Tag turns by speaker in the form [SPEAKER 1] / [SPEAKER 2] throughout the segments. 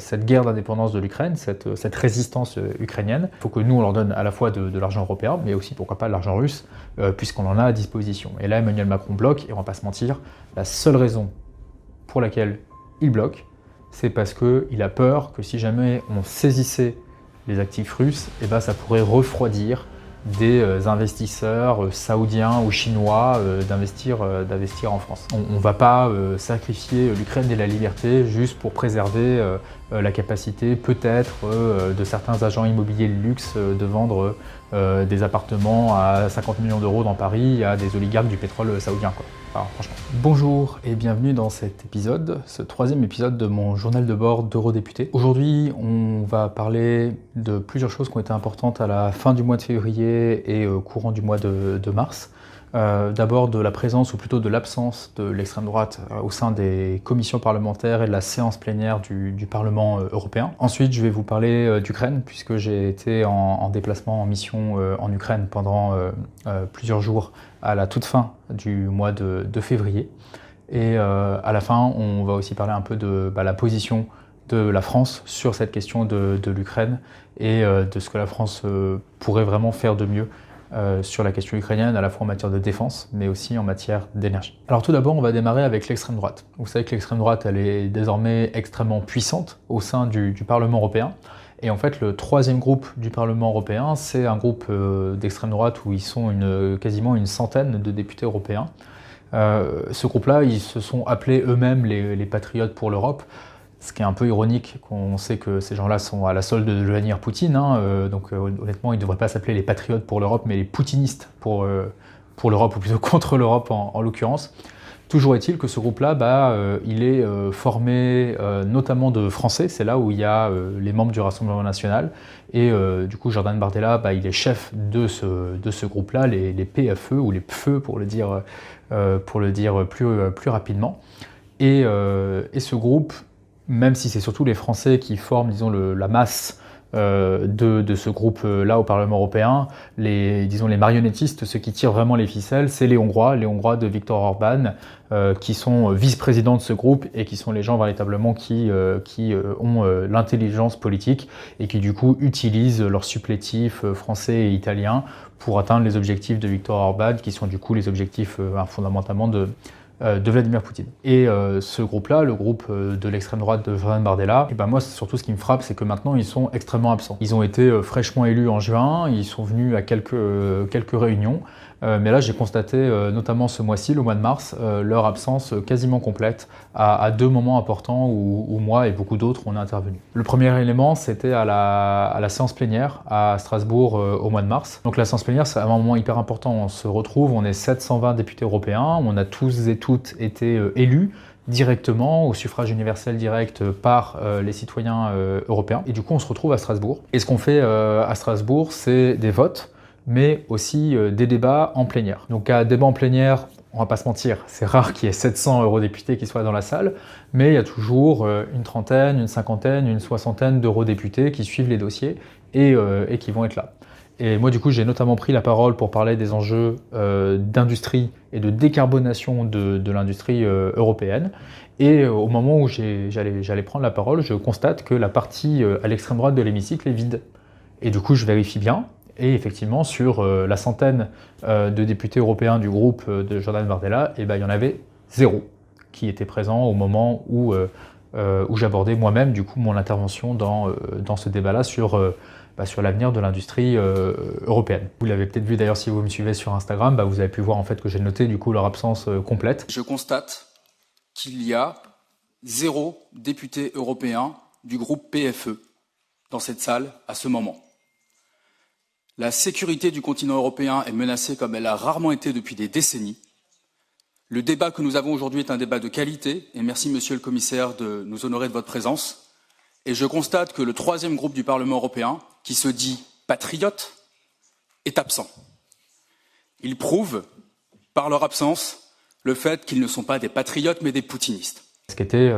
[SPEAKER 1] cette guerre d'indépendance de l'Ukraine, cette résistance ukrainienne. Il faut que nous, on leur donne à la fois de l'argent européen, mais aussi, pourquoi pas, de l'argent russe, puisqu'on en a à disposition. Et là, Emmanuel Macron bloque, et on va pas se mentir, la seule raison pour laquelle il bloque, c'est parce qu'il a peur que si jamais on saisissait les actifs russes, eh ben, ça pourrait refroidir des investisseurs saoudiens ou chinois d'investir en France. On ne va pas sacrifier l'Ukraine et la liberté juste pour préserver la capacité peut-être de certains agents immobiliers de luxe de vendre des appartements à 50 millions d'euros dans Paris à des oligarques du pétrole saoudien, quoi. Enfin, franchement. Bonjour et bienvenue dans cet épisode, ce troisième épisode de mon journal de bord d'eurodéputé. Aujourd'hui, on va parler de plusieurs choses qui ont été importantes à la fin du mois de février et au courant du mois de mars. D'abord de la présence, ou plutôt de l'absence de l'extrême droite au sein des commissions parlementaires et de la séance plénière du Parlement européen. Ensuite, je vais vous parler d'Ukraine, puisque j'ai été en déplacement, en mission en Ukraine pendant plusieurs jours à la toute fin du mois de février. Et à la fin, on va aussi parler un peu de la position de la France sur cette question de l'Ukraine et de ce que la France pourrait vraiment faire de mieux sur la question ukrainienne, à la fois en matière de défense, mais aussi en matière d'énergie. Alors tout d'abord, on va démarrer avec l'extrême droite. Vous savez que l'extrême droite, elle est désormais extrêmement puissante au sein du Parlement européen. Et en fait, le troisième groupe du Parlement européen, c'est un groupe d'extrême droite où ils sont quasiment une centaine de députés européens. Ce groupe-là, ils se sont appelés eux-mêmes les Patriotes pour l'Europe. Ce qui est un peu ironique, qu'on sait que ces gens-là sont à la solde de Vladimir Poutine, donc honnêtement, ils ne devraient pas s'appeler les patriotes pour l'Europe, mais les poutinistes pour l'Europe, ou plutôt contre l'Europe en l'occurrence. Toujours est-il que ce groupe-là, il est formé notamment de Français, c'est là où il y a les membres du Rassemblement national, et du coup Jordan Bardella, il est chef de ce groupe-là, les PFE, ou les PFE pour le dire plus rapidement. Et ce groupe, même si c'est surtout les Français qui forment, disons, la masse de ce groupe-là au Parlement européen, les marionnettistes, ceux qui tirent vraiment les ficelles, c'est les Hongrois de Viktor Orban, qui sont vice-présidents de ce groupe et qui sont les gens véritablement qui ont l'intelligence politique et qui du coup utilisent leurs supplétifs français et italiens pour atteindre les objectifs de Viktor Orban, qui sont du coup les objectifs fondamentalement de Vladimir Poutine. Et ce groupe-là, le groupe de l'extrême droite de Jordan Bardella, et moi surtout ce qui me frappe, c'est que maintenant ils sont extrêmement absents. Ils ont été fraîchement élus en juin, ils sont venus à quelques réunions, mais là j'ai constaté notamment ce mois-ci, le mois de mars, leur absence quasiment complète à deux moments importants où moi et beaucoup d'autres on est intervenus. Le premier élément, c'était à la séance plénière à Strasbourg au mois de mars. Donc la séance plénière, c'est un moment hyper important. On se retrouve, on est 720 députés européens, on a tous et toutes été élus directement au suffrage universel direct par les citoyens européens. Et du coup, on se retrouve à Strasbourg. Et ce qu'on fait à Strasbourg, c'est des votes, mais aussi des débats en plénière. Donc à débat en plénière, on va pas se mentir, c'est rare qu'il y ait 700 eurodéputés qui soient dans la salle, mais il y a toujours une trentaine, une cinquantaine, une soixantaine d'eurodéputés qui suivent les dossiers et qui vont être là. Et moi, du coup, j'ai notamment pris la parole pour parler des enjeux d'industrie et de décarbonation de l'industrie européenne. Et au moment où j'allais prendre la parole, je constate que la partie à l'extrême droite de l'hémicycle est vide. Et du coup, je vérifie bien. Et effectivement, sur la centaine de députés européens du groupe de Jordan Bardella, il y en avait 0 qui étaient présents au moment où j'abordais moi-même du coup mon intervention dans ce débat-là sur l'avenir de l'industrie européenne. Vous l'avez peut-être vu d'ailleurs si vous me suivez sur Instagram, vous avez pu voir en fait que j'ai noté du coup leur absence complète.
[SPEAKER 2] Je constate qu'il y a 0 député européen du groupe PFE dans cette salle à ce moment. La sécurité du continent européen est menacée comme elle a rarement été depuis des décennies. Le débat que nous avons aujourd'hui est un débat de qualité, et merci Monsieur le Commissaire de nous honorer de votre présence. Et je constate que le troisième groupe du Parlement européen, qui se dit patriote, est absent. Ils prouvent, par leur absence, le fait qu'ils ne sont pas des patriotes, mais des poutinistes.
[SPEAKER 1] Ce qui était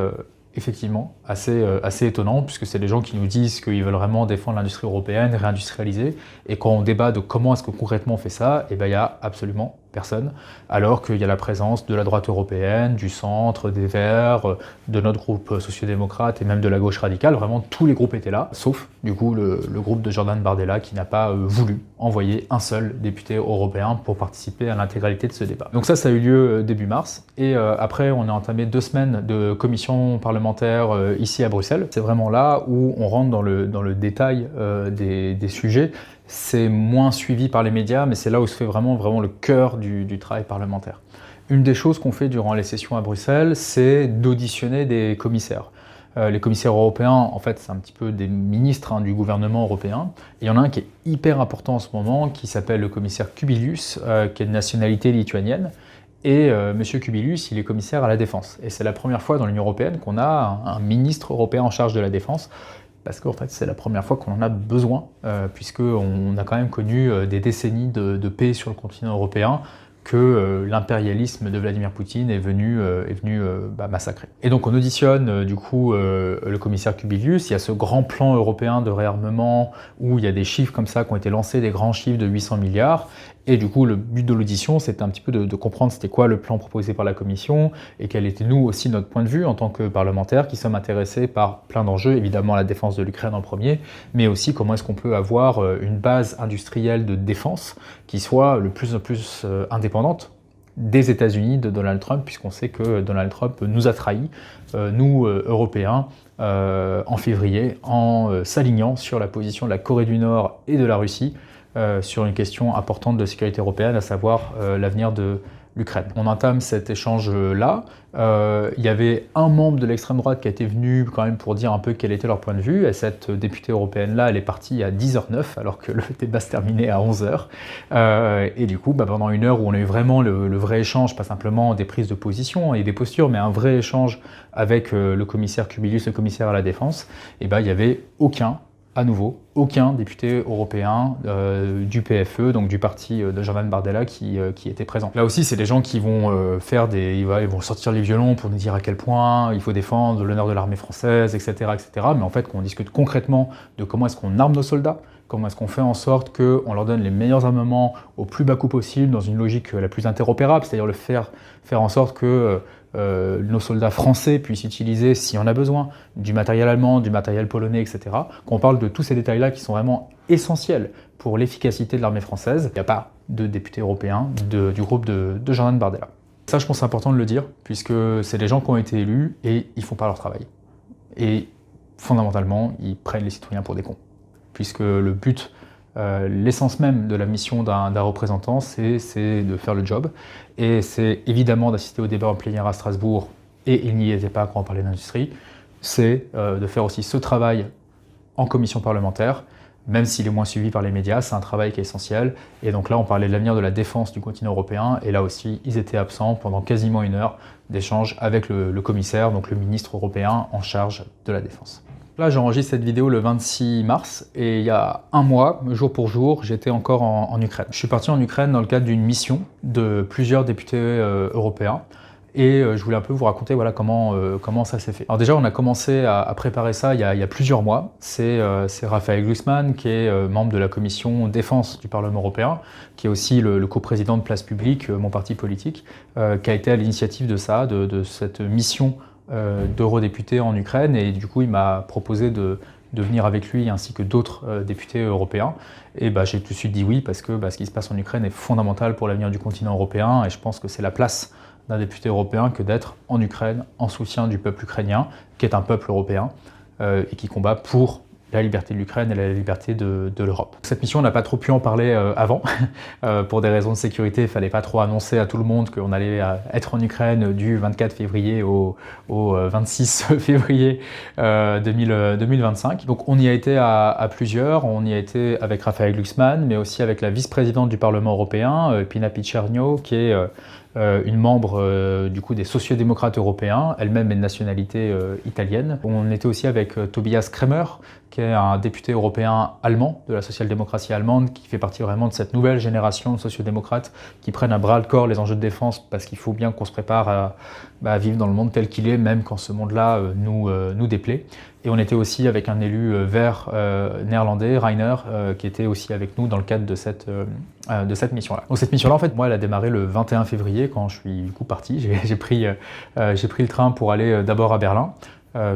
[SPEAKER 1] effectivement assez étonnant, puisque c'est des gens qui nous disent qu'ils veulent vraiment défendre l'industrie européenne, réindustrialiser, et quand on débat de comment est-ce que concrètement on fait ça, il n'y a absolument personne, alors qu'il y a la présence de la droite européenne, du centre, des Verts, de notre groupe sociodémocrate et même de la gauche radicale. Vraiment, tous les groupes étaient là, sauf du coup le groupe de Jordan Bardella qui n'a pas voulu envoyer un seul député européen pour participer à l'intégralité de ce débat. Donc ça a eu lieu début mars, et après on a entamé 2 semaines de commission parlementaire ici à Bruxelles. C'est vraiment là où on rentre dans le détail des sujets. C'est moins suivi par les médias, mais c'est là où se fait vraiment le cœur du travail parlementaire. Une des choses qu'on fait durant les sessions à Bruxelles, c'est d'auditionner des commissaires. Les commissaires européens, en fait, c'est un petit peu des ministres du gouvernement européen. Et il y en a un qui est hyper important en ce moment, qui s'appelle le commissaire Kubilius, qui est de nationalité lituanienne. Et M. Kubilius, il est commissaire à la défense. Et c'est la première fois dans l'Union européenne qu'on a un ministre européen en charge de la défense. Parce qu'en fait, c'est la première fois qu'on en a besoin, puisqu'on a quand même connu des décennies de paix sur le continent européen, que l'impérialisme de Vladimir Poutine est venu massacrer. Et donc on auditionne du coup le commissaire Kubilius. Il y a ce grand plan européen de réarmement où il y a des chiffres comme ça qui ont été lancés, des grands chiffres de 800 milliards. Et du coup, le but de l'audition, c'était un petit peu de comprendre c'était quoi le plan proposé par la Commission et quel était nous aussi notre point de vue en tant que parlementaires qui sommes intéressés par plein d'enjeux, évidemment la défense de l'Ukraine en premier, mais aussi comment est-ce qu'on peut avoir une base industrielle de défense qui soit le plus en plus indépendante des États-Unis de Donald Trump, puisqu'on sait que Donald Trump nous a trahis, nous Européens, en février, en s'alignant sur la position de la Corée du Nord et de la Russie, sur une question importante de sécurité européenne, à savoir l'avenir de l'Ukraine. On entame cet échange-là. Il y avait un membre de l'extrême droite qui a été venu quand même pour dire un peu quel était leur point de vue, et cette députée européenne-là, elle est partie à 10h09, alors que le débat se terminait à 11h. Et du coup, pendant une heure où on a eu vraiment le vrai échange, pas simplement des prises de position et des postures, mais un vrai échange avec le commissaire Kubilius, le commissaire à la défense, et il n'y avait à nouveau, aucun député européen du PFE, donc du parti de Jordan Bardella, qui était présent. Là aussi, c'est des gens qui vont ils vont sortir les violons pour nous dire à quel point il faut défendre l'honneur de l'armée française, etc., etc. Mais en fait, qu'on discute concrètement de comment est-ce qu'on arme nos soldats, comment est-ce qu'on fait en sorte qu'on leur donne les meilleurs armements au plus bas coût possible, dans une logique la plus interopérable, c'est-à-dire faire en sorte que nos soldats français puissent utiliser, s'il y en a besoin, du matériel allemand, du matériel polonais, etc. Qu'on parle de tous ces détails-là qui sont vraiment essentiels pour l'efficacité de l'armée française. Il n'y a pas de député européen du groupe de Jordan Bardella. Ça, je pense que c'est important de le dire, puisque c'est des gens qui ont été élus et ils ne font pas leur travail. Et fondamentalement, ils prennent les citoyens pour des cons. Puisque le but, l'essence même de la mission d'un représentant, c'est de faire le job. Et c'est évidemment d'assister au débat en plénière à Strasbourg, et il n'y était pas quand on parlait d'industrie, c'est de faire aussi ce travail en commission parlementaire, même s'il est moins suivi par les médias, c'est un travail qui est essentiel. Et donc là, on parlait de l'avenir de la défense du continent européen, et là aussi, ils étaient absents pendant quasiment une heure d'échange avec le commissaire, donc le ministre européen en charge de la défense. Là, j'enregistre cette vidéo le 26 mars, et il y a un mois, jour pour jour, j'étais encore en Ukraine. Je suis parti en Ukraine dans le cadre d'une mission de plusieurs députés européens, et je voulais un peu vous raconter comment ça s'est fait. Alors déjà, on a commencé à préparer ça il y a plusieurs mois. C'est Raphaël Glucksmann, qui est membre de la commission défense du Parlement européen, qui est aussi le coprésident de Place Publique, mon parti politique, qui a été à l'initiative de ça, de cette mission d'eurodéputés en Ukraine, et du coup il m'a proposé de venir avec lui ainsi que d'autres députés européens, et j'ai tout de suite dit oui parce que ce qui se passe en Ukraine est fondamental pour l'avenir du continent européen, et je pense que c'est la place d'un député européen que d'être en Ukraine en soutien du peuple ukrainien, qui est un peuple européen et qui combat pour la liberté de l'Ukraine et la liberté de l'Europe. Cette mission, on n'a pas trop pu en parler avant. Pour des raisons de sécurité, il ne fallait pas trop annoncer à tout le monde qu'on allait être en Ukraine du 24 février au 26 février 2025. Donc on y a été à plusieurs. On y a été avec Raphaël Glucksmann, mais aussi avec la vice-présidente du Parlement européen, Pina Picierno, qui est une membre du coup des sociodémocrates européens, elle-même est de nationalité italienne. On était aussi avec Tobias Kremer, qui est un député européen allemand, de la social-démocratie allemande, qui fait partie vraiment de cette nouvelle génération de sociodémocrates qui prennent à bras-le-corps les enjeux de défense, parce qu'il faut bien qu'on se prépare à vivre dans le monde tel qu'il est, même quand ce monde-là nous déplaît. Et on était aussi avec un élu vert néerlandais, Rainer, qui était aussi avec nous dans le cadre de cette mission-là. Donc cette mission-là, en fait, moi, elle a démarré le 21 février quand je suis du coup parti. J'ai pris le train pour aller d'abord à Berlin.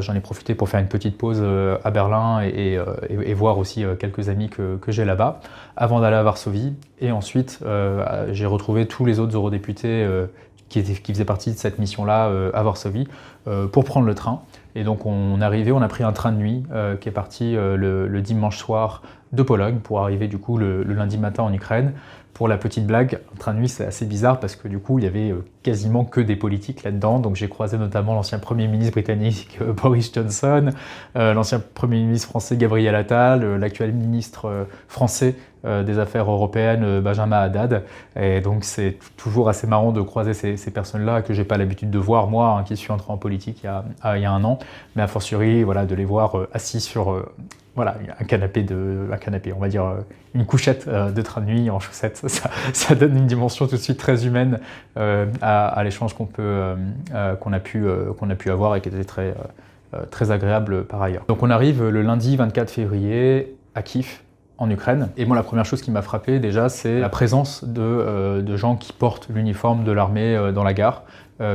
[SPEAKER 1] J'en ai profité pour faire une petite pause à Berlin et voir aussi quelques amis que j'ai là-bas, avant d'aller à Varsovie. Et ensuite, j'ai retrouvé tous les autres eurodéputés qui faisaient partie de cette mission-là à Varsovie pour prendre le train. Et donc on a pris un train de nuit qui est parti le dimanche soir de Pologne pour arriver du coup le lundi matin en Ukraine. Pour la petite blague, un train de nuit c'est assez bizarre parce que du coup il y avait quasiment que des politiques là-dedans. Donc j'ai croisé notamment l'ancien Premier ministre britannique Boris Johnson, l'ancien Premier ministre français Gabriel Attal, l'actuel ministre français des Affaires européennes Benjamin Haddad. Et donc c'est toujours assez marrant de croiser ces personnes-là que j'ai pas l'habitude de voir moi, qui suis entré en politique il y a un an, mais a fortiori voilà, de les voir assis sur voilà, un canapé, on va dire une couchette de train de nuit en chaussettes, ça donne une dimension tout de suite très humaine à l'échange qu'on a pu avoir et qui était très agréable par ailleurs. Donc on arrive le lundi 24 février à Kiev, en Ukraine. Et moi, la première chose qui m'a frappé déjà, c'est la présence de gens qui portent l'uniforme de l'armée dans la gare,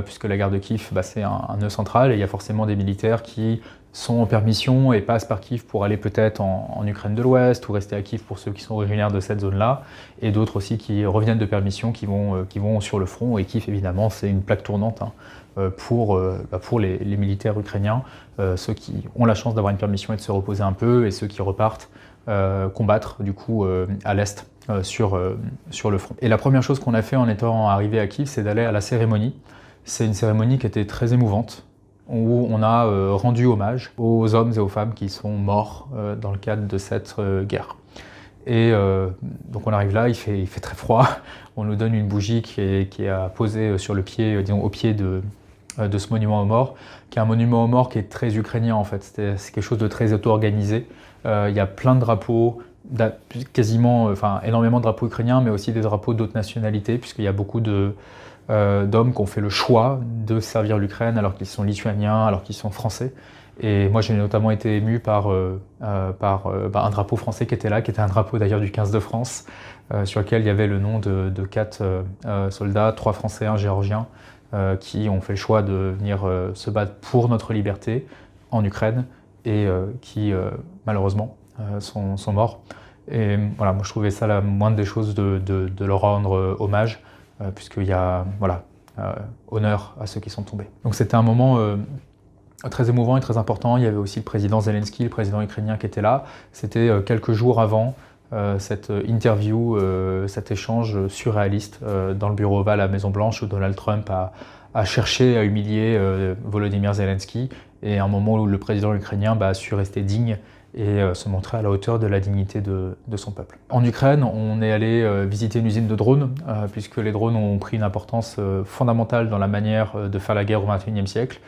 [SPEAKER 1] puisque la gare de Kiev, c'est un nœud central et il y a forcément des militaires qui sont en permission et passent par Kiev pour aller peut-être en Ukraine de l'Ouest ou rester à Kiev pour ceux qui sont originaires de cette zone-là, et d'autres aussi qui reviennent de permission, qui vont sur le front. Et Kiev, évidemment, c'est une plaque tournante pour les militaires ukrainiens, ceux qui ont la chance d'avoir une permission et de se reposer un peu, et ceux qui repartent combattre du coup à l'est sur le front. Et la première chose qu'on a fait en étant arrivé à Kiev, c'est d'aller à la cérémonie. C'est une cérémonie qui était très émouvante, où on a rendu hommage aux hommes et aux femmes qui sont morts dans le cadre de cette guerre. Et donc on arrive là, il fait très froid, on nous donne une bougie qui est posée sur le pied, disons au pied de ce monument aux morts, qui est un monument aux morts qui est très ukrainien en fait. C'est quelque chose de très auto-organisé. Il y a plein de drapeaux, énormément de drapeaux ukrainiens, mais aussi des drapeaux d'autres nationalités, puisqu'il y a beaucoup d'hommes qui ont fait le choix de servir l'Ukraine alors qu'ils sont lituaniens, alors qu'ils sont français. Et moi j'ai notamment été ému par un drapeau français qui était là, qui était un drapeau d'ailleurs du 15 de France, sur lequel il y avait le nom de 4 soldats, 3 Français, 1 Géorgien, qui ont fait le choix de venir se battre pour notre liberté en Ukraine et qui malheureusement sont morts. Et voilà, moi je trouvais ça la moindre des choses de leur rendre hommage, puisqu'il y a honneur à ceux qui sont tombés. Donc c'était un moment très émouvant et très important. Il y avait aussi le président Zelensky, le président ukrainien qui était là. C'était quelques jours avant cette interview, cet échange surréaliste dans le bureau ovale à la Maison-Blanche, où Donald Trump a cherché à humilier Volodymyr Zelensky, et un moment où le président ukrainien a su rester digne et se montrer à la hauteur de la dignité de son peuple. En Ukraine, on est allé visiter une usine de drones, puisque les drones ont pris une importance fondamentale dans la manière de faire la guerre au XXIe siècle.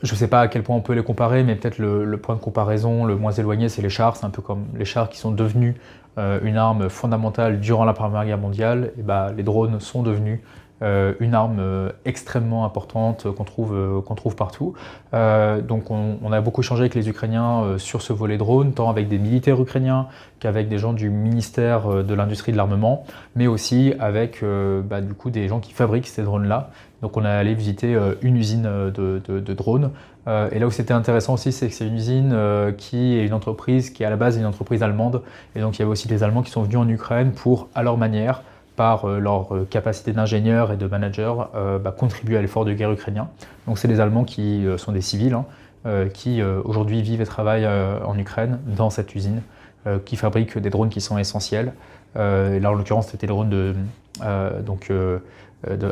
[SPEAKER 1] Je ne sais pas à quel point on peut les comparer, mais peut-être le point de comparaison le moins éloigné, c'est les chars. C'est un peu comme les chars qui sont devenus une arme fondamentale durant la Première Guerre mondiale. Et les drones sont devenus une arme extrêmement importante qu'on trouve partout. Donc on a beaucoup échangé avec les Ukrainiens sur ce volet drone, tant avec des militaires ukrainiens qu'avec des gens du ministère de l'Industrie de l'Armement, mais aussi avec du coup des gens qui fabriquent ces drones-là. Donc on est allé visiter une usine de drones. Et là où c'était intéressant aussi, c'est que c'est une usine qui est une entreprise qui est à la base une entreprise allemande. Et donc il y avait aussi des Allemands qui sont venus en Ukraine pour, à leur manière, par leur capacité d'ingénieurs et de managers, contribuer à l'effort de guerre ukrainien. Donc c'est des Allemands qui sont des civils, qui aujourd'hui vivent et travaillent en Ukraine, dans cette usine, qui fabrique des drones qui sont essentiels. Là en l'occurrence c'était le drone de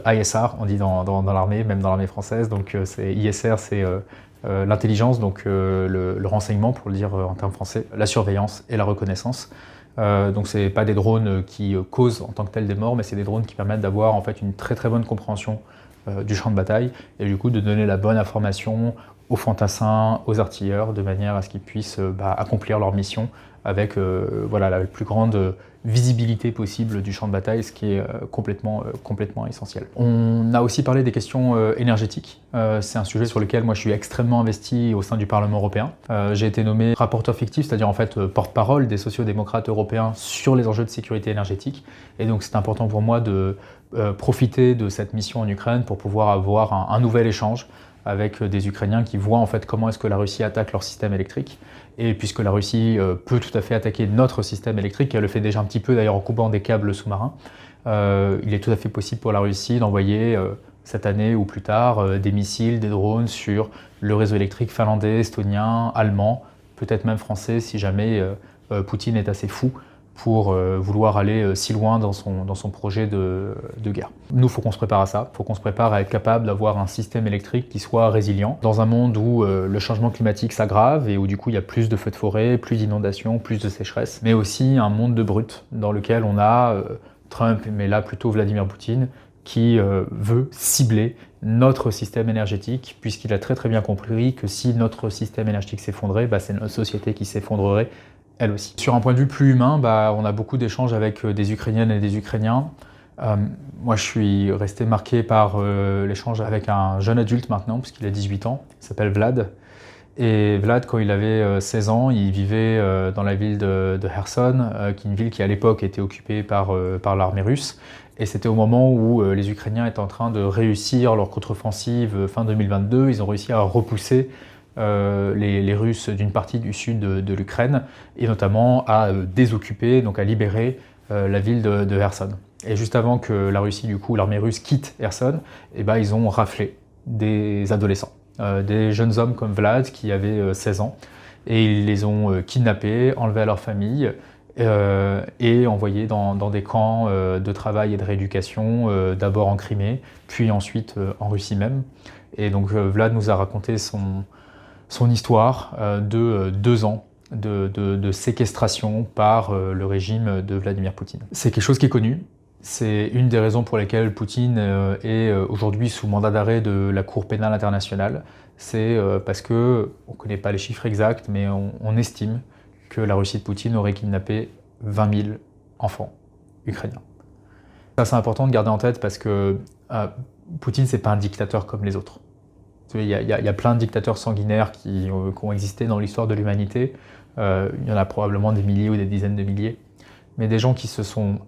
[SPEAKER 1] ISR, on dit dans l'armée, même dans l'armée française. Donc c'est ISR, c'est l'intelligence, donc le renseignement pour le dire en termes français, la surveillance et la reconnaissance. Donc c'est pas des drones qui causent en tant que tel des morts, mais c'est des drones qui permettent d'avoir en fait une très très bonne compréhension du champ de bataille, et du coup de donner la bonne information aux fantassins, aux artilleurs, de manière à ce qu'ils puissent accomplir leur mission avec la plus grande visibilité possible du champ de bataille, ce qui est complètement essentiel. On a aussi parlé des questions énergétiques. C'est un sujet sur lequel moi je suis extrêmement investi au sein du Parlement européen. J'ai été nommé rapporteur fictif, c'est-à-dire en fait porte-parole des sociodémocrates européens sur les enjeux de sécurité énergétique. Et donc c'est important pour moi de profiter de cette mission en Ukraine pour pouvoir avoir un nouvel échange avec des Ukrainiens qui voient en fait comment est-ce que la Russie attaque leur système électrique. Et puisque la Russie peut tout à fait attaquer notre système électrique, elle le fait déjà un petit peu d'ailleurs en coupant des câbles sous-marins, il est tout à fait possible pour la Russie d'envoyer cette année ou plus tard des missiles, des drones sur le réseau électrique finlandais, estonien, allemand, peut-être même français si jamais Poutine est assez fou pour vouloir aller si loin dans son projet de guerre. Nous, il faut qu'on se prépare à ça, il faut qu'on se prépare à être capable d'avoir un système électrique qui soit résilient, dans un monde où le changement climatique s'aggrave et où du coup il y a plus de feux de forêt, plus d'inondations, plus de sécheresse, mais aussi un monde de brut dans lequel on a Trump, mais là plutôt Vladimir Poutine, qui veut cibler notre système énergétique, puisqu'il a très très bien compris que si notre système énergétique s'effondrait, c'est notre société qui s'effondrerait elle aussi. Sur un point de vue plus humain, on a beaucoup d'échanges avec des Ukrainiennes et des Ukrainiens. Moi, je suis resté marqué par l'échange avec un jeune adulte maintenant, puisqu'il a 18 ans, il s'appelle Vlad. Et Vlad, quand il avait 16 ans, il vivait dans la ville de Kherson, qui est une ville qui à l'époque était occupée par l'armée russe. Et c'était au moment où les Ukrainiens étaient en train de réussir leur contre-offensive fin 2022. Ils ont réussi à repousser les Russes d'une partie du sud de l'Ukraine, et notamment à désoccuper, donc à libérer la ville de Kherson. Et juste avant que la Russie, du coup, l'armée russe quitte Kherson, ils ont raflé des adolescents, des jeunes hommes comme Vlad qui avaient 16 ans, et ils les ont kidnappés, enlevés à leur famille, et envoyés dans des camps de travail et de rééducation, d'abord en Crimée, puis ensuite en Russie même. Et donc Vlad nous a raconté son histoire de 2 ans de séquestration par le régime de Vladimir Poutine. C'est quelque chose qui est connu. C'est une des raisons pour lesquelles Poutine est aujourd'hui sous mandat d'arrêt de la Cour pénale internationale. C'est parce que, on ne connaît pas les chiffres exacts, mais on estime que la Russie de Poutine aurait kidnappé 20 000 enfants ukrainiens. Ça, c'est important de garder en tête parce que Poutine, c'est pas un dictateur comme les autres. Il y a plein de dictateurs sanguinaires qui ont existé dans l'histoire de l'humanité. Il y en a probablement des milliers ou des dizaines de milliers. Mais des gens qui se sont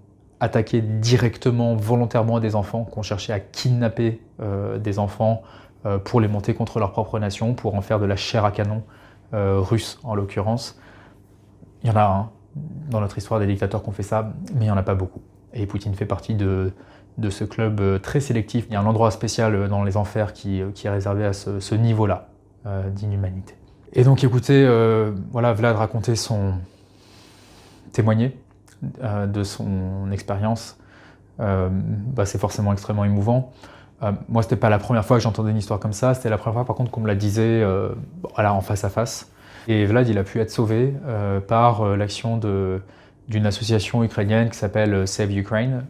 [SPEAKER 1] attaqués directement, volontairement à des enfants, qui ont cherché à kidnapper des enfants pour les monter contre leur propre nation, pour en faire de la chair à canon russe en l'occurrence. Il y en a un dans notre histoire des dictateurs qui ont fait ça, mais il n'y en a pas beaucoup. Et Poutine fait partie de ce club très sélectif. Il y a un endroit spécial dans les enfers qui est réservé à ce niveau-là d'inhumanité. Et donc écoutez, Vlad racontait témoignait de son expérience. C'est forcément extrêmement émouvant. Moi, c'était pas la première fois que j'entendais une histoire comme ça, c'était la première fois par contre qu'on me la disait en face à face. Et Vlad, il a pu être sauvé par l'action d'une association ukrainienne qui s'appelle Save Ukraine,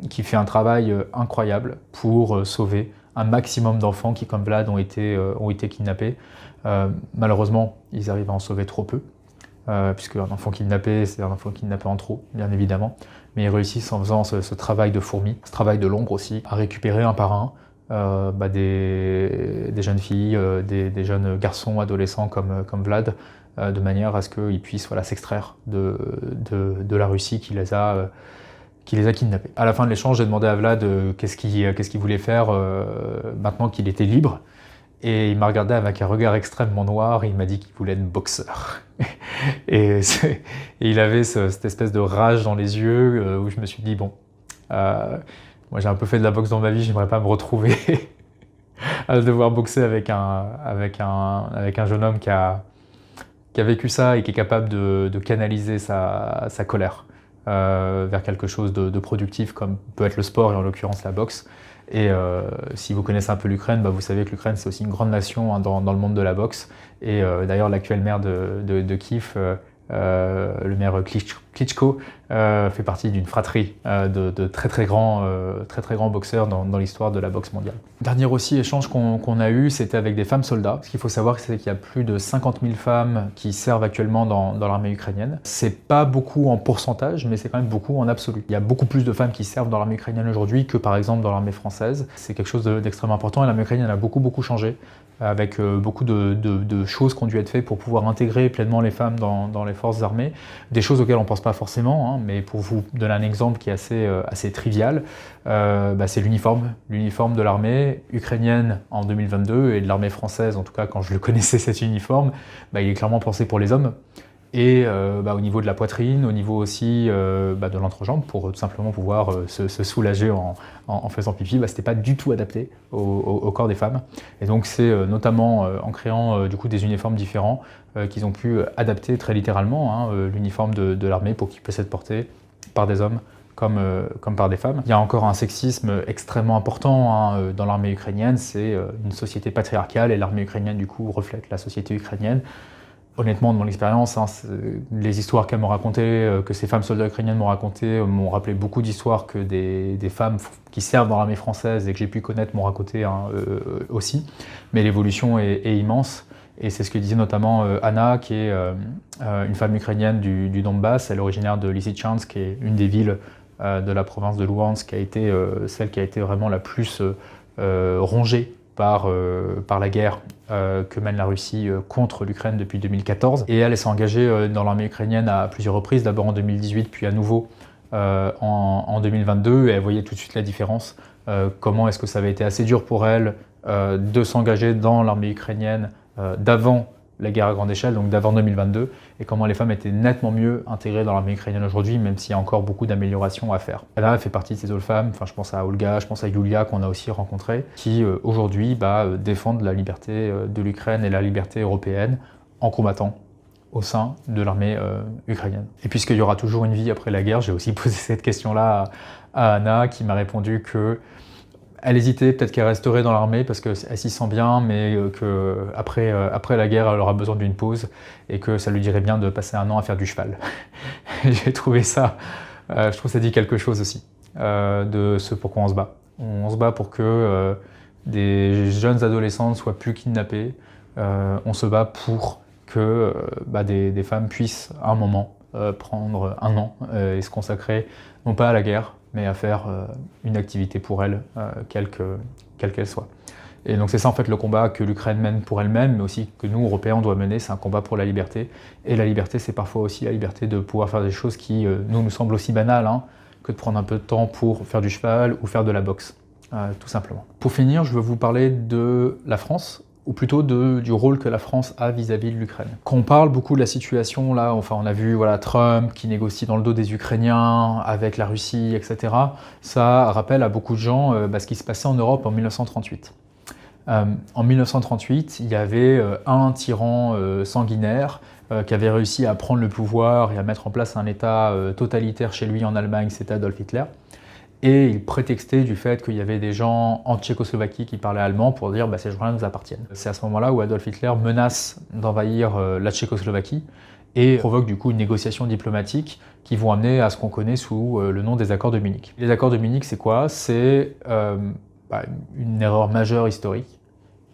[SPEAKER 1] qui fait un travail incroyable pour sauver un maximum d'enfants qui, comme Vlad, ont été kidnappés. Malheureusement, ils arrivent à en sauver trop peu, puisque un enfant kidnappé, c'est un enfant kidnappé en trop, bien évidemment. Mais ils réussissent en faisant ce travail de fourmi, ce travail de l'ombre aussi, à récupérer un par un des jeunes filles, des jeunes garçons, adolescents comme Vlad, de manière à ce qu'ils puissent s'extraire de la Russie qui les a kidnappés. À la fin de l'échange, j'ai demandé à Vlad qu'est-ce qu'il voulait faire maintenant qu'il était libre. Et il m'a regardé avec un regard extrêmement noir et il m'a dit qu'il voulait être boxeur. et il avait cette espèce de rage dans les yeux où je me suis dit, moi j'ai un peu fait de la boxe dans ma vie, j'aimerais pas me retrouver à devoir boxer avec un jeune homme qui a vécu ça et qui est capable de canaliser sa colère vers quelque chose de productif comme peut être le sport et en l'occurrence la boxe. Et si vous connaissez un peu l'Ukraine, vous savez que l'Ukraine c'est aussi une grande nation dans le monde de la boxe. Et d'ailleurs l'actuelle maire de Kiev, le maire Klitschko fait partie d'une fratrie de très très grands boxeurs dans l'histoire de la boxe mondiale. Dernier aussi échange qu'on a eu, c'était avec des femmes soldats. Ce qu'il faut savoir, c'est qu'il y a plus de 50 000 femmes qui servent actuellement dans l'armée ukrainienne. C'est pas beaucoup en pourcentage, mais c'est quand même beaucoup en absolu. Il y a beaucoup plus de femmes qui servent dans l'armée ukrainienne aujourd'hui que par exemple dans l'armée française. C'est quelque chose d'extrêmement important et l'armée ukrainienne a beaucoup changé, avec beaucoup de choses qui ont dû être faites pour pouvoir intégrer pleinement les femmes dans les forces armées. Des choses auxquelles on ne pense pas forcément, hein, mais pour vous donner un exemple qui est assez trivial, c'est l'uniforme de l'armée ukrainienne en 2022 et de l'armée française, en tout cas quand je le connaissais cet uniforme, il est clairement pensé pour les hommes. Et au niveau de la poitrine, au niveau aussi de l'entrejambe, pour tout simplement pouvoir se soulager en faisant pipi, c'était pas du tout adapté au corps des femmes. Et donc c'est notamment en créant du coup des uniformes différents qu'ils ont pu adapter très littéralement l'uniforme de l'armée pour qu'il puisse être porté par des hommes comme par des femmes. Il y a encore un sexisme extrêmement important dans l'armée ukrainienne, c'est une société patriarcale et l'armée ukrainienne du coup reflète la société ukrainienne. Honnêtement, de mon expérience, les histoires qu'elles m'ont racontées, que ces femmes soldats ukrainiennes m'ont racontées, m'ont rappelé beaucoup d'histoires que des femmes qui servent dans l'armée française et que j'ai pu connaître m'ont raconté aussi. Mais l'évolution est immense. Et c'est ce que disait notamment Anna, qui est une femme ukrainienne du Donbass. Elle est originaire de Lysychansk, qui est une des villes de la province de Louhansk, qui a été celle qui a été vraiment la plus rongée par la guerre que mène la Russie contre l'Ukraine depuis 2014. Et elle s'est engagée dans l'armée ukrainienne à plusieurs reprises, d'abord en 2018, puis à nouveau en 2022. Et elle voyait tout de suite la différence. Comment est-ce que ça avait été assez dur pour elle de s'engager dans l'armée ukrainienne d'avant la guerre à grande échelle, donc d'avant 2022, et comment les femmes étaient nettement mieux intégrées dans l'armée ukrainienne aujourd'hui, même s'il y a encore beaucoup d'améliorations à faire. Elle fait partie de ces autres femmes, je pense à Olga, je pense à Yulia qu'on a aussi rencontrées, qui aujourd'hui défendent la liberté de l'Ukraine et la liberté européenne en combattant au sein de l'armée ukrainienne. Et puisqu'il y aura toujours une vie après la guerre, j'ai aussi posé cette question-là à Anna, qui m'a répondu que elle hésitait, peut-être qu'elle resterait dans l'armée parce qu'elle s'y sent bien, mais qu'après la guerre, elle aura besoin d'une pause et que ça lui dirait bien de passer un an à faire du cheval. J'ai trouvé ça, je trouve que ça dit quelque chose aussi de ce pourquoi on se bat. On se bat pour que des jeunes adolescentes soient plus kidnappées. On se bat pour que des femmes puissent à un moment prendre un an et se consacrer non pas à la guerre, mais à faire une activité pour elles, quelle qu'elle soit. Et donc c'est ça en fait le combat que l'Ukraine mène pour elle-même, mais aussi que nous, Européens, on doit mener, c'est un combat pour la liberté. Et la liberté, c'est parfois aussi la liberté de pouvoir faire des choses qui nous semblent aussi banales, que de prendre un peu de temps pour faire du cheval ou faire de la boxe, tout simplement. Pour finir, je veux vous parler de la France, ou plutôt du rôle que la France a vis-à-vis de l'Ukraine. Quand on parle beaucoup de la situation, là, on a vu Trump qui négocie dans le dos des Ukrainiens avec la Russie, etc. Ça rappelle à beaucoup de gens ce qui se passait en Europe en 1938. En 1938, il y avait un tyran sanguinaire qui avait réussi à prendre le pouvoir et à mettre en place un État totalitaire chez lui en Allemagne, c'était Adolf Hitler. Et il prétextait du fait qu'il y avait des gens en Tchécoslovaquie qui parlaient allemand pour dire ces gens-là nous appartiennent. C'est à ce moment-là où Adolf Hitler menace d'envahir la Tchécoslovaquie et provoque du coup une négociation diplomatique qui vont amener à ce qu'on connaît sous le nom des accords de Munich. Les accords de Munich, c'est quoi? C'est une erreur majeure historique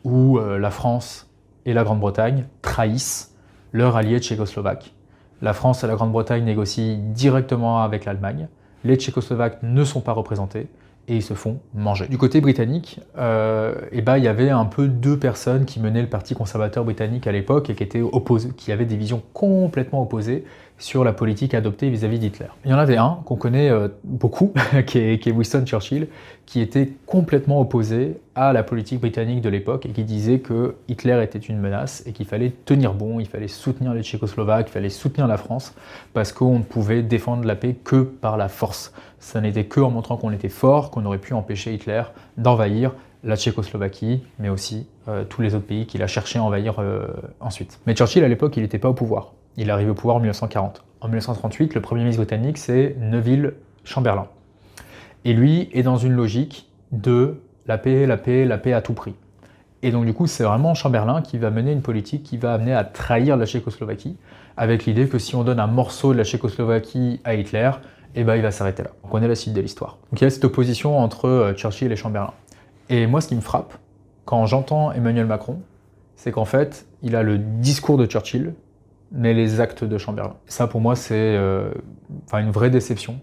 [SPEAKER 1] où la France et la Grande-Bretagne trahissent leur allié tchécoslovaque. La France et la Grande-Bretagne négocient directement avec l'Allemagne. Les Tchécoslovaques ne sont pas représentés et ils se font manger. Du côté britannique, il y avait un peu deux personnes qui menaient le parti conservateur britannique à l'époque et qui étaient opposées, qui avaient des visions complètement opposées sur la politique adoptée vis-à-vis d'Hitler. Il y en avait un qu'on connaît beaucoup, qui est Winston Churchill, qui était complètement opposé à la politique britannique de l'époque et qui disait que Hitler était une menace et qu'il fallait tenir bon, il fallait soutenir les Tchécoslovaques, il fallait soutenir la France parce qu'on ne pouvait défendre la paix que par la force. Ça n'était que en montrant qu'on était fort qu'on aurait pu empêcher Hitler d'envahir la Tchécoslovaquie, mais aussi tous les autres pays qu'il a cherché à envahir ensuite. Mais Churchill, à l'époque, il n'était pas au pouvoir. Il est arrivé au pouvoir en 1940. En 1938, le Premier ministre britannique, c'est Neville Chamberlain. Et lui est dans une logique de la paix, la paix, la paix à tout prix. Et donc du coup, c'est vraiment Chamberlain qui va mener une politique qui va amener à trahir la Tchécoslovaquie, avec l'idée que si on donne un morceau de la Tchécoslovaquie à Hitler, eh ben, il va s'arrêter là. On connaît la suite de l'histoire. Donc il y a cette opposition entre Churchill et Chamberlain. Et moi, ce qui me frappe, quand j'entends Emmanuel Macron, c'est qu'en fait, il a le discours de Churchill, mais les actes de Chamberlain. Ça, pour moi, c'est une vraie déception,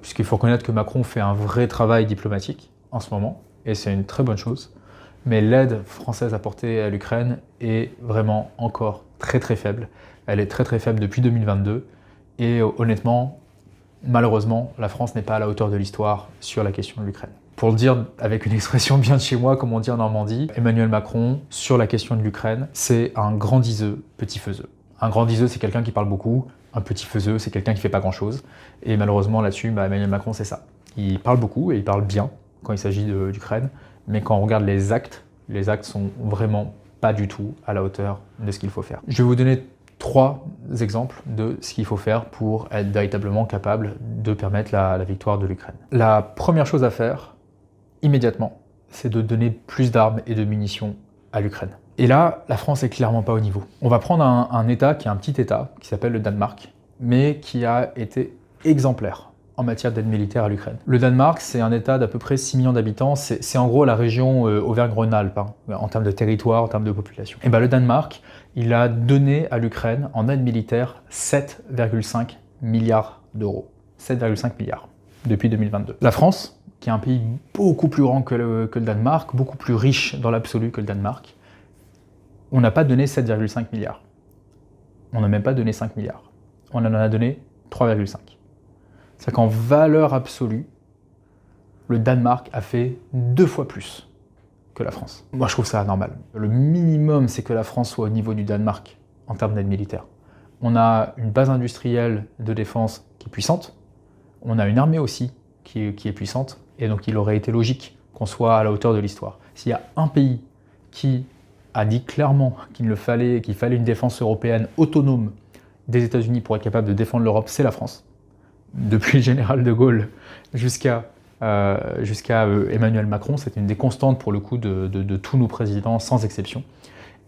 [SPEAKER 1] puisqu'il faut reconnaître que Macron fait un vrai travail diplomatique en ce moment, et c'est une très bonne chose. Mais l'aide française apportée à l'Ukraine est vraiment encore très très faible. Elle est très très faible depuis 2022, et honnêtement, malheureusement, la France n'est pas à la hauteur de l'histoire sur la question de l'Ukraine. Pour le dire avec une expression bien de chez moi, comme on dit en Normandie, Emmanuel Macron, sur la question de l'Ukraine, c'est un grand diseux, petit faiseux. Un grand diseux, c'est quelqu'un qui parle beaucoup, un petit faiseux, c'est quelqu'un qui fait pas grand-chose. Et malheureusement, là-dessus, Emmanuel Macron, c'est ça. Il parle beaucoup et il parle bien quand il s'agit d'Ukraine, mais quand on regarde les actes sont vraiment pas du tout à la hauteur de ce qu'il faut faire. Je vais vous donner 3 exemples de ce qu'il faut faire pour être véritablement capable de permettre la victoire de l'Ukraine. La première chose à faire, immédiatement, c'est de donner plus d'armes et de munitions à l'Ukraine. Et là, la France est clairement pas au niveau. On va prendre un État qui est un petit État, qui s'appelle le Danemark, mais qui a été exemplaire en matière d'aide militaire à l'Ukraine. Le Danemark, c'est un État d'à peu près 6 millions d'habitants, c'est en gros la région Auvergne-Rhône-Alpes, en termes de territoire, en termes de population. Et le Danemark, il a donné à l'Ukraine, en aide militaire, 7,5 milliards d'euros. 7,5 milliards, depuis 2022. La France, qui est un pays beaucoup plus grand que le Danemark, beaucoup plus riche dans l'absolu que le Danemark, on n'a pas donné 7,5 milliards. On n'a même pas donné 5 milliards. On en a donné 3,5. C'est-à-dire qu'en valeur absolue, le Danemark a fait 2 fois plus que la France. Moi, je trouve ça anormal. Le minimum, c'est que la France soit au niveau du Danemark en termes d'aide militaire. On a une base industrielle de défense qui est puissante. On a une armée aussi qui est puissante. Et donc, il aurait été logique qu'on soit à la hauteur de l'histoire. S'il y a un pays qui a dit clairement qu'il fallait une défense européenne autonome des États-Unis pour être capable de défendre l'Europe, c'est la France. Depuis le général de Gaulle jusqu'à Emmanuel Macron, c'est une des constantes pour le coup de tous nos présidents, sans exception.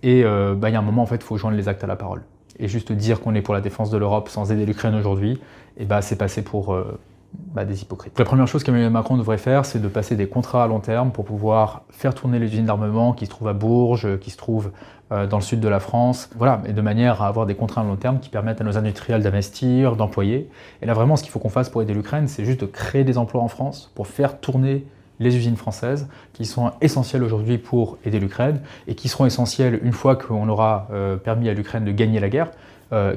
[SPEAKER 1] Et il y a un moment, en fait, il faut joindre les actes à la parole. Et juste dire qu'on est pour la défense de l'Europe sans aider l'Ukraine aujourd'hui, c'est passer pour des hypocrites. La première chose qu'Emmanuel Macron devrait faire, c'est de passer des contrats à long terme pour pouvoir faire tourner les usines d'armement qui se trouvent à Bourges, qui se trouvent dans le sud de la France, voilà, et de manière à avoir des contrats à long terme qui permettent à nos industriels d'investir, d'employer. Et là, vraiment, ce qu'il faut qu'on fasse pour aider l'Ukraine, c'est juste de créer des emplois en France pour faire tourner les usines françaises qui sont essentielles aujourd'hui pour aider l'Ukraine et qui seront essentielles une fois qu'on aura permis à l'Ukraine de gagner la guerre,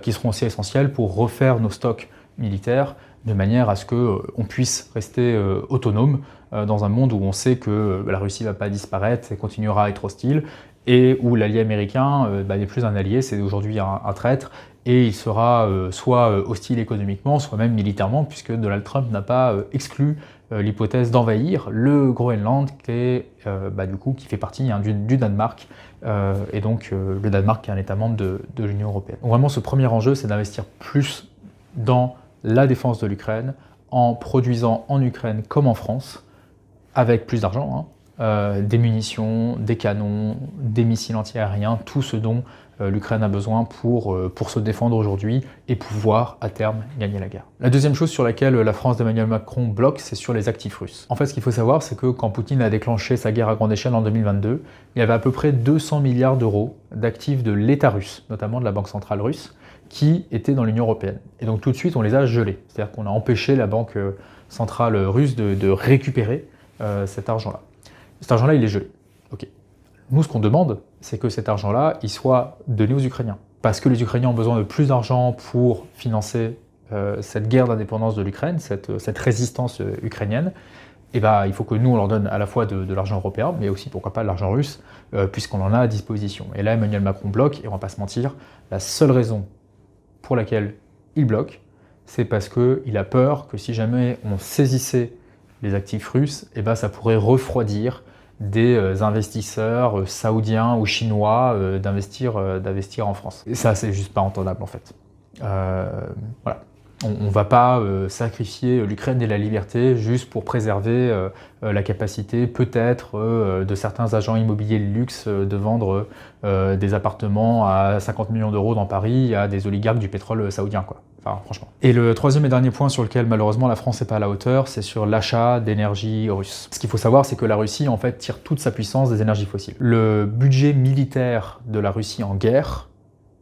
[SPEAKER 1] qui seront aussi essentielles pour refaire nos stocks militaires de manière à ce qu'on puisse rester autonome dans un monde où on sait que la Russie ne va pas disparaître et continuera à être hostile, et où l'allié américain n'est plus un allié, c'est aujourd'hui un traître, et il sera soit hostile économiquement, soit même militairement, puisque Donald Trump n'a pas exclu l'hypothèse d'envahir le Groenland, qui fait partie du Danemark, et donc le Danemark qui est un État membre de l'Union européenne. Donc vraiment, ce premier enjeu, c'est d'investir plus dans la défense de l'Ukraine, en produisant en Ukraine comme en France, avec plus d'argent, des munitions, des canons, des missiles anti-aériens, tout ce dont l'Ukraine a besoin pour se défendre aujourd'hui et pouvoir, à terme, gagner la guerre. La deuxième chose sur laquelle la France d'Emmanuel Macron bloque, c'est sur les actifs russes. En fait, ce qu'il faut savoir, c'est que quand Poutine a déclenché sa guerre à grande échelle en 2022, il y avait à peu près 200 milliards d'euros d'actifs de l'État russe, notamment de la Banque centrale russe, qui étaient dans l'Union européenne. Et donc tout de suite, on les a gelés. C'est-à-dire qu'on a empêché la Banque centrale russe de récupérer cet argent-là. Cet argent-là, il est gelé. Ok. Nous, ce qu'on demande, c'est que cet argent-là, il soit donné aux Ukrainiens. Parce que les Ukrainiens ont besoin de plus d'argent pour financer cette guerre d'indépendance de l'Ukraine, cette résistance ukrainienne. Et il faut que nous, on leur donne à la fois de l'argent européen, mais aussi, pourquoi pas, de l'argent russe, puisqu'on en a à disposition. Et là, Emmanuel Macron bloque, et on va pas se mentir, la seule raison pour laquelle il bloque, c'est parce qu'il a peur que si jamais on saisissait les actifs russes, ça pourrait refroidir des investisseurs saoudiens ou chinois d'investir en France. Et ça, c'est juste pas entendable en fait. Voilà. On ne va pas sacrifier l'Ukraine et la liberté juste pour préserver la capacité peut-être de certains agents immobiliers de luxe de vendre des appartements à 50 millions d'euros dans Paris à des oligarques du pétrole saoudien, quoi. Enfin, franchement. Et le troisième et dernier point sur lequel malheureusement la France n'est pas à la hauteur, c'est sur l'achat d'énergie russe. Ce qu'il faut savoir, c'est que la Russie en fait tire toute sa puissance des énergies fossiles. Le budget militaire de la Russie en guerre,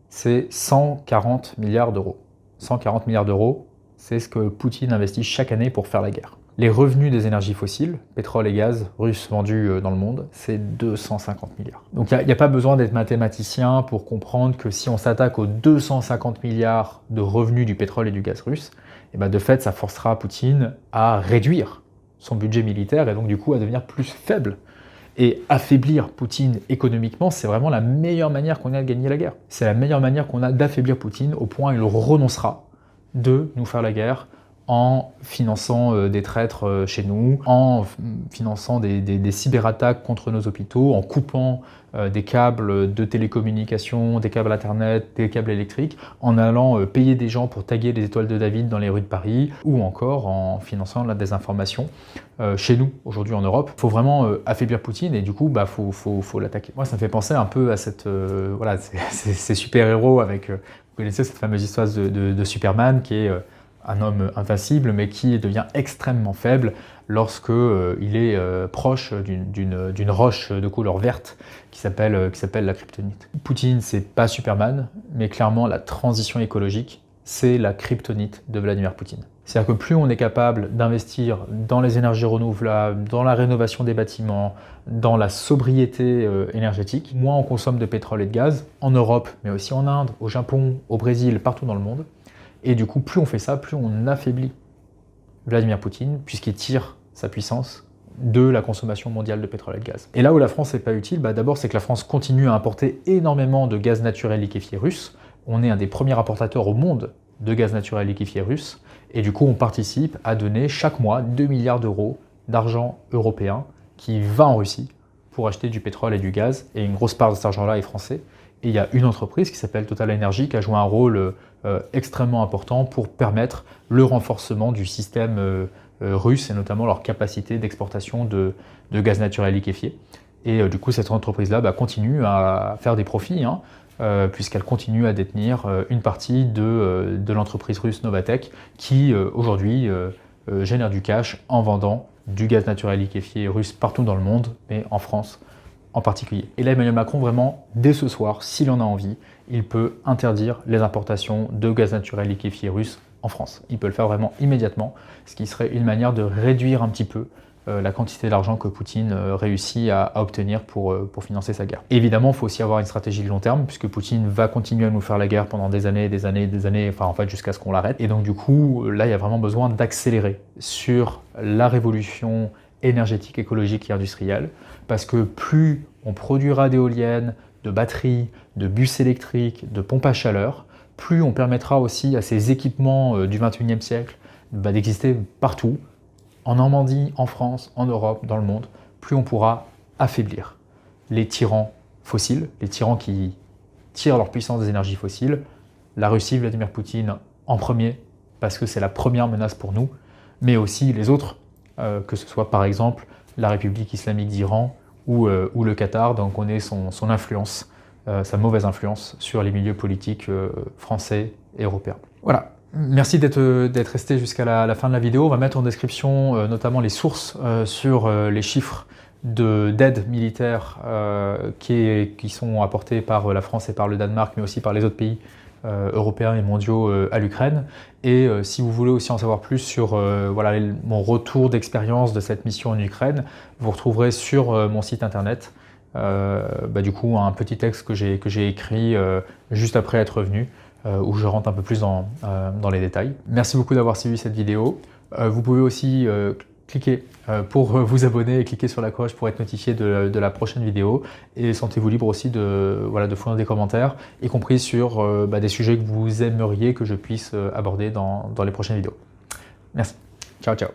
[SPEAKER 1] c'est 140 milliards d'euros. 140 milliards d'euros, c'est ce que Poutine investit chaque année pour faire la guerre. Les revenus des énergies fossiles, pétrole et gaz russes vendus dans le monde, c'est 250 milliards. Donc il n'y a pas besoin d'être mathématicien pour comprendre que si on s'attaque aux 250 milliards de revenus du pétrole et du gaz russe, et ben de fait ça forcera Poutine à réduire son budget militaire et donc du coup à devenir plus faible. Et affaiblir Poutine économiquement, c'est vraiment la meilleure manière qu'on a de gagner la guerre. C'est la meilleure manière qu'on a d'affaiblir Poutine au point où il renoncera de nous faire la guerre en finançant des traîtres chez nous, en finançant des cyberattaques contre nos hôpitaux, en coupant des câbles de télécommunications, des câbles internet, des câbles électriques, en allant payer des gens pour taguer les étoiles de David dans les rues de Paris, ou encore en finançant la désinformation chez nous, aujourd'hui en Europe. Il faut vraiment affaiblir Poutine et du coup, faut l'attaquer. Moi, ça me fait penser un peu à ces super-héros avec, vous connaissez cette fameuse histoire de Superman qui est un homme invincible, mais qui devient extrêmement faible lorsque il est proche d'une roche de couleur verte qui s'appelle la kryptonite. Poutine, c'est pas Superman, mais clairement la transition écologique, c'est la kryptonite de Vladimir Poutine. C'est-à-dire que plus on est capable d'investir dans les énergies renouvelables, dans la rénovation des bâtiments, dans la sobriété énergétique, moins on consomme de pétrole et de gaz, en Europe, mais aussi en Inde, au Japon, au Brésil, partout dans le monde. Et du coup, plus on fait ça, plus on affaiblit Vladimir Poutine, puisqu'il tire sa puissance de la consommation mondiale de pétrole et de gaz. Et là où la France n'est pas utile, d'abord c'est que la France continue à importer énormément de gaz naturel liquéfié russe. On est un des premiers importateurs au monde de gaz naturel liquéfié russe. Et du coup, on participe à donner chaque mois 2 milliards d'euros d'argent européen qui va en Russie pour acheter du pétrole et du gaz. Et une grosse part de cet argent-là est français. Et il y a une entreprise qui s'appelle Total Energy qui a joué un rôle extrêmement important pour permettre le renforcement du système russe et notamment leur capacité d'exportation de gaz naturel liquéfié. Et du coup, cette entreprise-là continue à faire des profits, puisqu'elle continue à détenir une partie de l'entreprise russe Novatek qui aujourd'hui génère du cash en vendant du gaz naturel liquéfié russe partout dans le monde, mais en France en particulier. Et là, Emmanuel Macron, vraiment, dès ce soir, s'il en a envie, il peut interdire les importations de gaz naturel liquéfié russe en France. Il peut le faire vraiment immédiatement, ce qui serait une manière de réduire un petit peu la quantité d'argent que Poutine réussit à obtenir pour financer sa guerre. Évidemment, il faut aussi avoir une stratégie de long terme, puisque Poutine va continuer à nous faire la guerre pendant des années, enfin en fait jusqu'à ce qu'on l'arrête. Et donc du coup, là, il y a vraiment besoin d'accélérer sur la révolution énergétique, écologique et industrielle, parce que plus on produira d'éoliennes, de batteries, de bus électriques, de pompes à chaleur, plus on permettra aussi à ces équipements du 21e siècle d'exister partout, en Normandie, en France, en Europe, dans le monde, plus on pourra affaiblir les tyrans fossiles, les tyrans qui tirent leur puissance des énergies fossiles, la Russie, Vladimir Poutine en premier, parce que c'est la première menace pour nous, mais aussi les autres, que ce soit par exemple la République islamique d'Iran ou le Qatar, dont on connaît son influence, sa mauvaise influence sur les milieux politiques français et européens. Voilà. Merci d'être resté jusqu'à la fin de la vidéo. On va mettre en description notamment les sources sur les chiffres d'aide militaire qui sont apportés par la France et par le Danemark, mais aussi par les autres pays européens et mondiaux à l'Ukraine. Et si vous voulez aussi en savoir plus sur mon retour d'expérience de cette mission en Ukraine, vous retrouverez sur mon site internet du coup un petit texte que j'ai écrit juste après être revenu, où je rentre un peu plus dans les détails. Merci beaucoup d'avoir suivi cette vidéo. Vous pouvez aussi cliquer pour vous abonner et cliquer sur la cloche pour être notifié de la prochaine vidéo. Et sentez-vous libre aussi de fournir des commentaires, y compris sur des sujets que vous aimeriez que je puisse aborder dans les prochaines vidéos. Merci. Ciao, ciao.